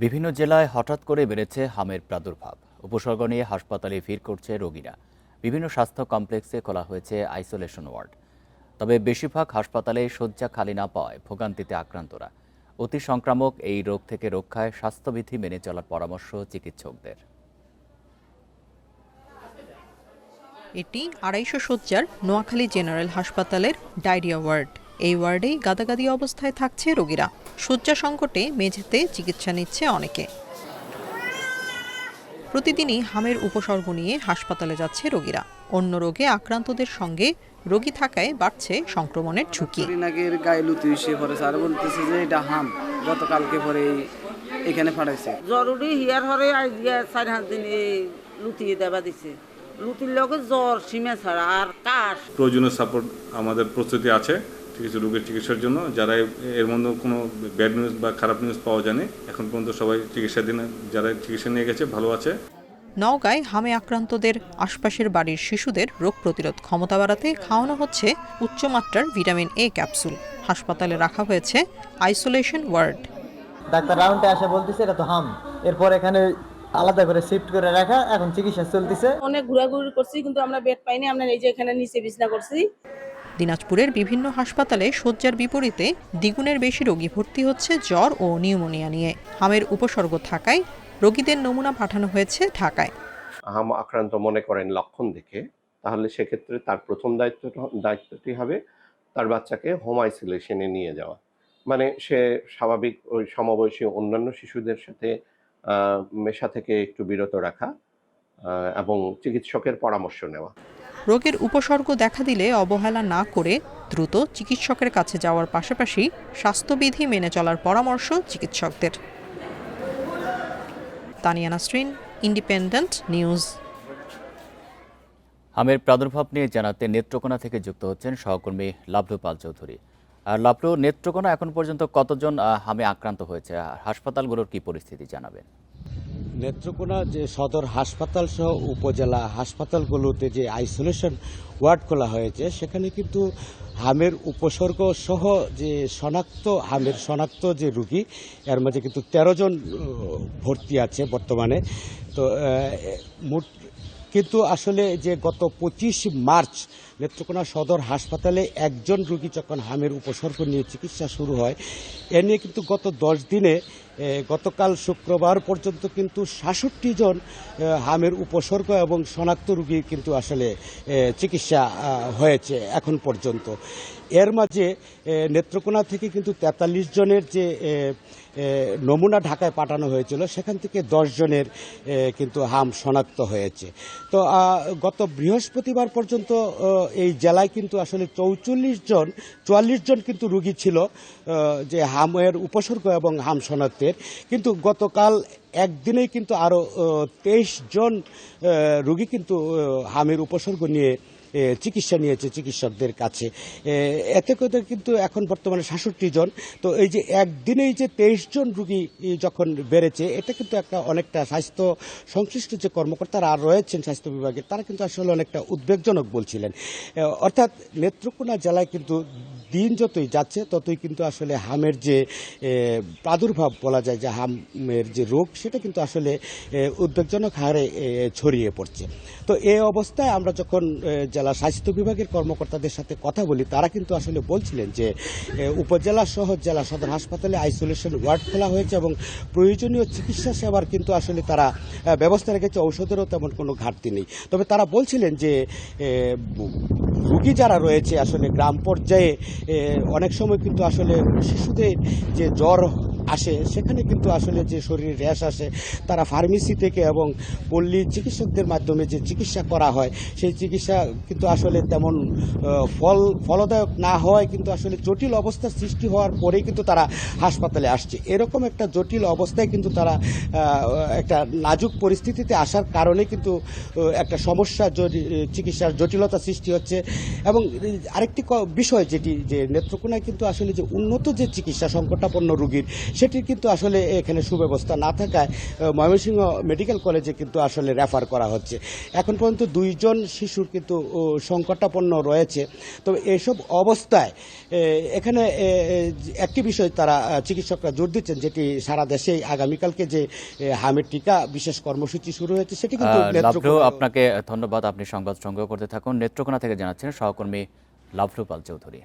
বিভিন্ন জেলায় হঠাৎ করে বেড়েছে হামের প্রাদুর্ভাব। উপসর্গ নিয়ে হাসপাতালে ভিড় করছে রোগীরা। বিভিন্ন স্বাস্থ্য কমপ্লেক্সে খোলা হয়েছে আইসোলেশন ওয়ার্ড। তবে বেশিরভাগ হাসপাতালে শয্যা খালি না পাওয়ায় ভোগান্তিতে আক্রান্তরা। অতি সংক্রামক এই রোগ থেকে রক্ষায় স্বাস্থ্যবিধি মেনে চলার পরামর্শ চিকিৎসকদের। এটি ২৫০ শয্যার নোয়াখালী জেনারেল হাসপাতালের ডায়রিয়া ওয়ার্ড। এই ওয়ার্ডে গাদাগাদি অবস্থায় থাকছে রোগীরা। শয্যা সংকটে মেঝেতে চিকিৎসা নিচ্ছে অনেকে। প্রতিদিনই হামের উপসর্গ নিয়ে হাসপাতালে যাচ্ছে রোগীরা। অন্য রোগে আক্রান্তদের সঙ্গে রোগী থাকায় বাড়ছে সংক্রমণের ঝুঁকি। গায়ে লুতি এসে পড়েছে আর বলতেছে যে এটা হাম, গতকালকে পরে এখানে পাঠাইছে। জরুরি হিয়ার হরে আজ ৪-৫ দিন লুতিয়ে দেবা দিছে। লুতির লগে জ্বর, সীমা ছাড়া আর কাশ। প্রয়োজনীয় সাপোর্ট আমাদের প্রস্তুতি আছে ঠিক আছে রোগীর চিকিৎসার জন্য। যারা এর মধ্যে কোনো ব্যাড নিউজ বা খারাপ নিউজ পাওয়া যায়নি, এখন পর্যন্ত সবাই চিকিৎসাধীন, যারা চিকিৎসা নিয়ে গেছে ভালো আছে। নওগাঁয় হামে আক্রান্তদের আশপাশের বাড়ির শিশুদের রোগ প্রতিরোধ ক্ষমতা বাড়াতে খাওয়ানো হচ্ছে উচ্চমাত্রার ভিটামিন এ ক্যাপসুল। হাসপাতালে রাখা হয়েছে আইসোলেশন ওয়ার্ড। ডাক্তার রাউন্ডে আসে বলতেছে এটা তো হাম, এরপর এখানে আলাদা করে শিফট করে রাখা, এখন চিকিৎসা চলতেছে। অনেক ঘোরাঘুরি করছি কিন্তু আমরা বেড পাইনি, আমরা এই যে এখানে নিচে বিছনা করছি। দিনাজপুরের বিভিন্ন হাসপাতালে শয্যার বিপরীতে দ্বিগুণের বেশি রোগী ভর্তি হচ্ছে জ্বর ও নিউমোনিয়া নিয়ে। হামের উপসর্গ থাকায় রোগীদের নমুনা পাঠানো হয়েছে ঢাকায়। হাম আক্রান্ত মনে করেন লক্ষণ দেখে, তাহলে সেক্ষেত্রে তার প্রথম দায়িত্বটি হবে তার বাচ্চাকে হোম আইসোলেশনে নিয়ে যাওয়া। মানে সে স্বাভাবিক ওই সমবয়সী অন্যান্য শিশুদের সাথে মেশা থেকে একটু বিরত রাখা এবং চিকিৎসকের পরামর্শ নেওয়া। রোগের উপসর্গ দেখা দিলে অবহেলা না করে দ্রুত চিকিৎসকের কাছে যাওয়ার পাশাপাশি স্বাস্থ্যবিধি মেনে চলার পরামর্শ চিকিৎসকদের। Tania Nasrin, Independent News. হামের প্রাদুর্ভাব নিয়ে জানাতে নেত্রকোনা থেকে যুক্ত হচ্ছেন সহকর্মী লাভলু পাল চৌধুরী। আর লাভলু, নেত্রকোনা এখন পর্যন্ত কতজন হামে আক্রান্ত হয়েছে, আর হাসপাতালগুলোর কি পরিস্থিতি জানাবেন? নেত্রকোনা যে সদর হাসপাতাল সহ উপজেলা হাসপাতালগুলোতে যে আইসোলেশন ওয়ার্ড খোলা হয়েছে, সেখানে কিন্তু হামের উপসর্গ সহ যে হামের শনাক্ত যে রোগী, এর মাঝে কিন্তু ১৩ জন ভর্তি আছে বর্তমানে। তো কিন্তু আসলে যে গত ২৫ মার্চ নেত্রকোনা সদর হাসপাতালে একজন রোগী যখন হামের উপসর্গ নিয়ে চিকিৎসা শুরু হয়, এ নিয়ে কিন্তু গত ১০ দিনে গতকাল শুক্রবার পর্যন্ত কিন্তু ৬৭ জন হামের উপসর্গ এবং শনাক্ত রোগী কিন্তু আসলে চিকিৎসা হয়েছে এখন পর্যন্ত। এর মাঝে নেত্রকোনা থেকে কিন্তু ৪৩ জনের যে নমুনা ঢাকায় পাঠানো হয়েছিল, সেখান থেকে ১০ জনের কিন্তু হাম শনাক্ত হয়েছে। তো গত বৃহস্পতিবার পর্যন্ত এই জেলায় কিন্তু আসলে ৪৪ জন কিন্তু রোগী ছিল যে হামের উপসর্গ এবং হাম শনাক্তের। কিন্তু গতকাল একদিনেই কিন্তু আরও ২৩ জন রোগী কিন্তু হামের উপসর্গ নিয়ে চিকিৎসা নিয়েছে চিকিৎসকদের কাছে। এতে করে কিন্তু এখন বর্তমানে ৬৭ জন। তো এই যে একদিনেই যে ২৩ জন রোগী যখন বেড়েছে, এটা কিন্তু অনেকটা স্বাস্থ্য সংশ্লিষ্ট যে কর্মকর্তারা আর রয়েছেন স্বাস্থ্য বিভাগে, তারা কিন্তু আসলে অনেকটা উদ্বেগজনক বলছিলেন। অর্থাৎ নেত্রকোনা জেলায় কিন্তু দিন যতই যাচ্ছে ততই কিন্তু আসলে হামের যে প্রাদুর্ভাব বলা যায়, যে হামের যে রোগ, সেটা কিন্তু আসলে উদ্বেগজনক হারে ছড়িয়ে পড়ছে। তো এই অবস্থায় আমরা যখন জেলা স্বাস্থ্য বিভাগের কর্মকর্তাদের সাথে কথা বলি, তারা কিন্তু আসলে বলছিলেন যে উপজেলা সহ জেলা সদর হাসপাতালে আইসোলেশন ওয়ার্ড খোলা হয়েছে এবং প্রয়োজনীয় চিকিৎসা সেবার কিন্তু আসলে তারা ব্যবস্থা রেখেছে, ঔষধেরও তেমন কোনো ঘাটতি নেই। তবে তারা বলছিলেন যে রোগী যারা রয়েছে আসলে গ্রাম পর্যায়ে অনেক সময় কিন্তু আসলে শিশুদের যে জ্বর আসে, সেখানে কিন্তু আসলে যে শরীরে র্যাশ আসে, তারা ফার্মেসি থেকে এবং পল্লী চিকিৎসকদের মাধ্যমে যে চিকিৎসা করা হয়, সেই চিকিৎসা কিন্তু আসলে তেমন ফলদায়ক না হওয়ায় কিন্তু আসলে জটিল অবস্থার সৃষ্টি হওয়ার পরেই কিন্তু তারা হাসপাতালে আসছে। এরকম একটা জটিল অবস্থায় কিন্তু তারা একটা নাজুক পরিস্থিতিতে আসার কারণে কিন্তু একটা সমস্যা, চিকিৎসার জটিলতা সৃষ্টি হচ্ছে। এবং আরেকটি বিষয় যেটি, যে নেত্রকোনায় কিন্তু আসলে যে উন্নত যে চিকিৎসা সংকটাপন্ন রোগীর সেটির কিন্তু আসলে এখানে সুব্যবস্থা না থাকায় ময়মনসিংহ মেডিকেল কলেজে কিন্তু আসলে রেফার করা হচ্ছে। এখন পর্যন্ত 2 জন শিশুর কিন্তু সংকটাপন্ন রয়েছে। তবে এসব অবস্থায় এখানে একটি বিষয় তারা চিকিৎসকরা জোর দিচ্ছেন, যেটি সারা দেশে আগামীকালকে যে হামের টিকা বিশেষ কর্মসূচি শুরু হয়েছে সেটি কিন্তু লাভলু, আপনাকে ধন্যবাদ। আপনি সংবাদ সংগ্রহ করতে থাকুন। নেত্রকোনা থেকে জানাচ্ছেন সহকর্মী লাভলু পাল চৌধুরী।